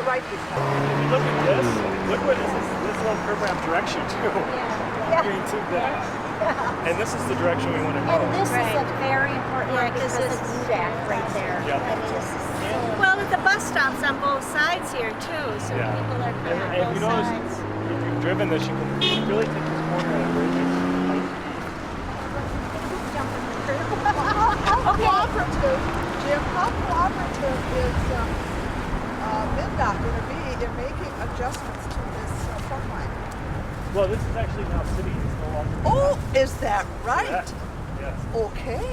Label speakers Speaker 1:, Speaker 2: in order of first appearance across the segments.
Speaker 1: right beside it.
Speaker 2: If you look at this, look what this little curve ramp direction too.
Speaker 1: Yeah.
Speaker 2: Green to that. And this is the direction we want to go.
Speaker 3: And this is a very important one because it's shack right there.
Speaker 2: Yeah.
Speaker 3: I mean, this is so...
Speaker 4: Well, the bus stops on both sides here too, so
Speaker 2: Yeah.
Speaker 4: people are coming
Speaker 2: And
Speaker 4: on
Speaker 2: if you
Speaker 4: both
Speaker 2: notice,
Speaker 4: sides.
Speaker 2: if you've driven this, you can really take this corner at a very good height.
Speaker 1: How cooperative, Jim, how cooperative is MnDOT going to be in making adjustments to this front line?
Speaker 2: Well, this is actually now city. It's no longer.
Speaker 1: Oh, is that right?
Speaker 2: Yes.
Speaker 1: Okay.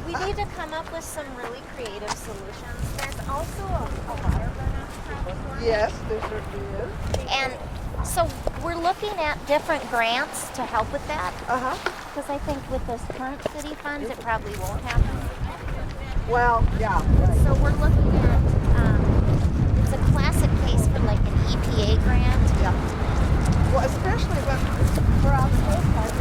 Speaker 3: We need to come up with some really creative solutions. There's also a water runoff problem.
Speaker 1: Yes, there certainly is.
Speaker 3: And so we're looking at different grants to help with that.
Speaker 1: Uh-huh.
Speaker 3: Because I think with this current city funds, it probably won't happen.
Speaker 1: Well, yeah. Right.
Speaker 3: So we're looking at, it's a classic case for like an EPA grant.
Speaker 1: Yeah. Well, especially when we're on the coastline,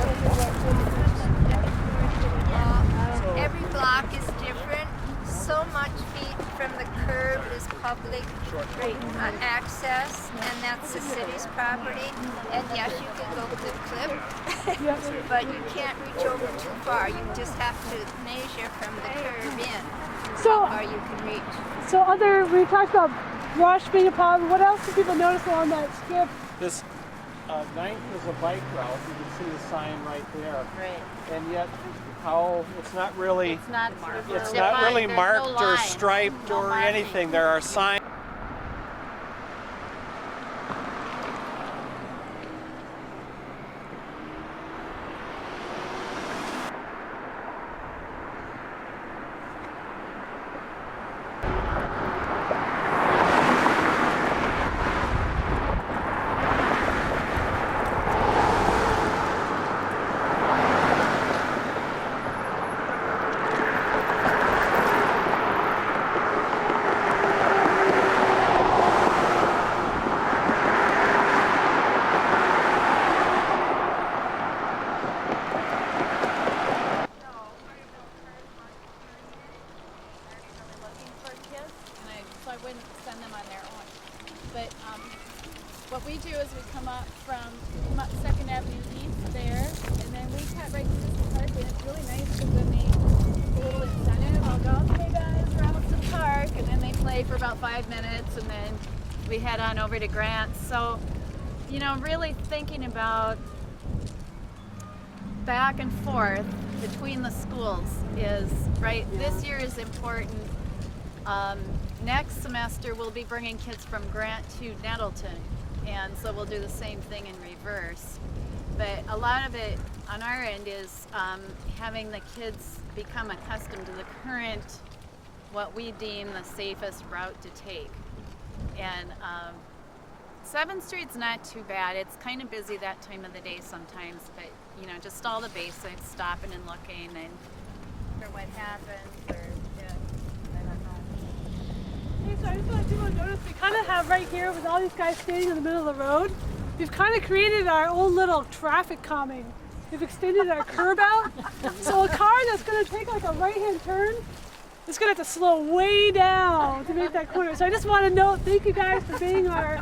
Speaker 4: Every block is different. So much feet from the curb is public access, and that's the city's property. And yes, you can go clip, but you can't reach over too far. You just have to measure from the curb in
Speaker 5: So,
Speaker 4: how far you can reach.
Speaker 5: so we talked about brush being a problem. What else do people notice along that strip?
Speaker 2: This 9th is a bike route. You can see the sign right there.
Speaker 4: Right.
Speaker 2: And yet, how it's not really.
Speaker 4: It's not marked.
Speaker 2: It's not really marked or striped or anything. There are signs.
Speaker 6: So I wouldn't send them on their own. But what we do is we come up 2nd Avenue East there, and then we cut right to the park, and it's really nice because then they a little incentive. I'll go, okay guys, we're out to the park, and then they play for about 5 minutes, and then we head on over to Grants. So, you know, really thinking about back and forth between the schools is, right, this year is important. Next semester we'll be bringing kids from Grant to Nettleton, and so we'll do the same thing in reverse. But a lot of it on our end is having the kids become accustomed to the current, what we deem the safest route to take. And 7th Street's not too bad. It's kind of busy that time of the day sometimes, but you know, just all the basics, stopping and looking and for what happens, or yeah, I don't know.
Speaker 5: Hey, so I just want people to notice we kind of have right here with all these guys standing in the middle of the road, we've kind of created our own little traffic calming. We've extended our curb out. So a car that's going to take like a right-hand turn is going to have to slow way down to make that corner. So I just want to note, thank you guys for being our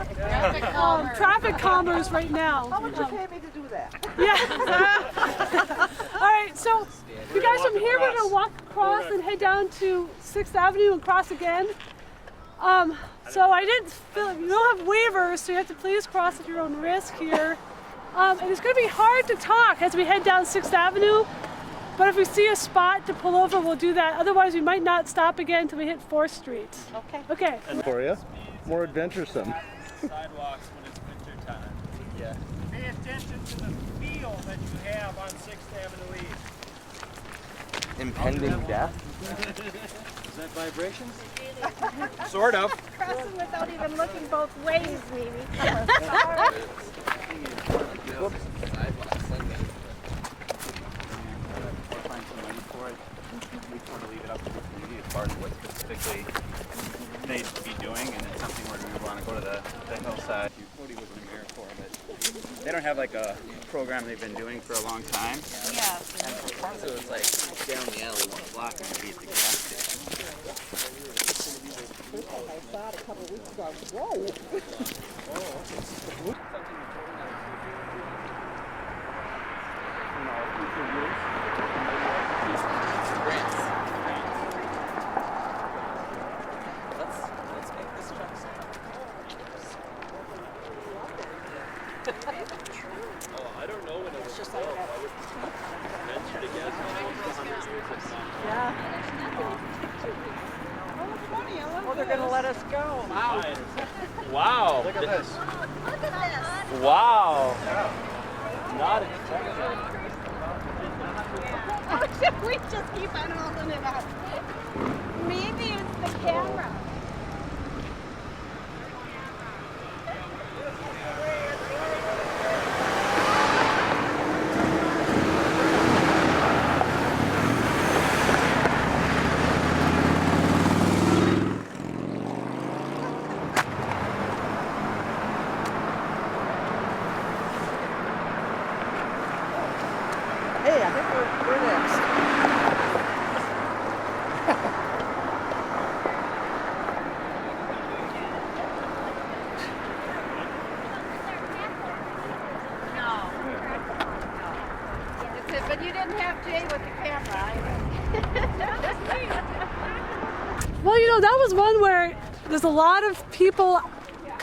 Speaker 5: traffic calmers right now.
Speaker 1: How would you pay me to do that?
Speaker 5: Yeah. All right, so you guys from here, we're going to walk across and head down to 6th Avenue and cross again. So I didn't feel, you don't have waivers, so you have to please cross at your own risk here. And it's going to be hard to talk as we head down 6th Avenue, but if we see a spot to pull over, we'll do that. Otherwise, we might not stop again until we hit 4th Street.
Speaker 4: Okay.
Speaker 5: Okay.
Speaker 7: And for you, more adventuresome.
Speaker 2: Sidewalks when it's winter time. Yeah. Pay attention to the feel that you have on 6th Avenue East.
Speaker 7: Impending death.
Speaker 2: Is that vibrations? Sort of.
Speaker 4: Crossing without even looking both ways, maybe.
Speaker 8: Find some money for it. We sort of leave it up to the community as far as what specifically they'd be doing, and it's something where we want to go to the hillside. Cody was in here for it. They don't have like a program they've been doing for a long time.
Speaker 4: Yeah.
Speaker 8: And for part of it was like down the alley, one block, and be at the gas station.
Speaker 1: that a couple of weeks ago. Whoa!
Speaker 9: Let's make this truck
Speaker 2: Oh, I don't know when it was just like that. I would venture to guess almost 100 years of sun.
Speaker 1: Yeah. Oh, they're going to let us go.
Speaker 2: Wow. Wow.
Speaker 7: Look at this.
Speaker 3: Look at this.
Speaker 2: Wow. Not expected.
Speaker 3: We just keep on holding it up. Maybe it's the camera.
Speaker 1: Hey, I think we're next.
Speaker 4: But you didn't have Jay with the camera.
Speaker 5: Well, you know, that was one where there's a lot of people,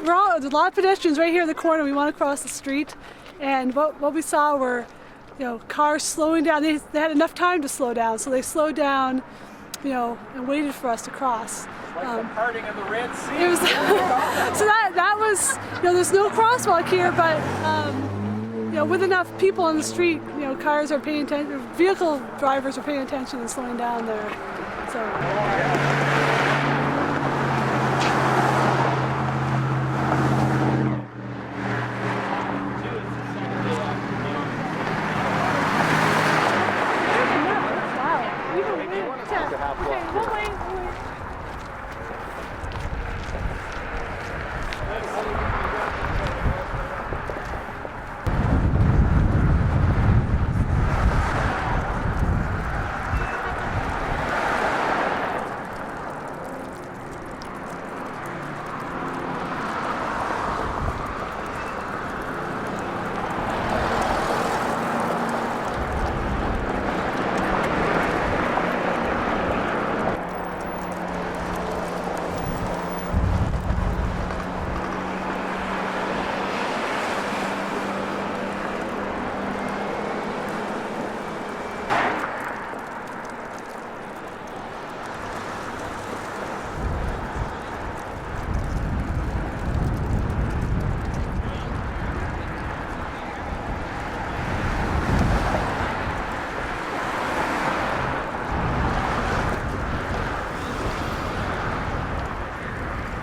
Speaker 5: there's a lot of pedestrians right here in the corner. We want to cross the street, and what we saw were, you know, cars slowing down. They had enough time to slow down, so they slowed down, you know, and waited for us to cross.
Speaker 2: Like the parting of the Red Sea.
Speaker 5: It was so that was, you know, there's no crosswalk here, but you know, with enough people on the street, you know, cars are paying attention, vehicle drivers are paying attention and slowing down there. So.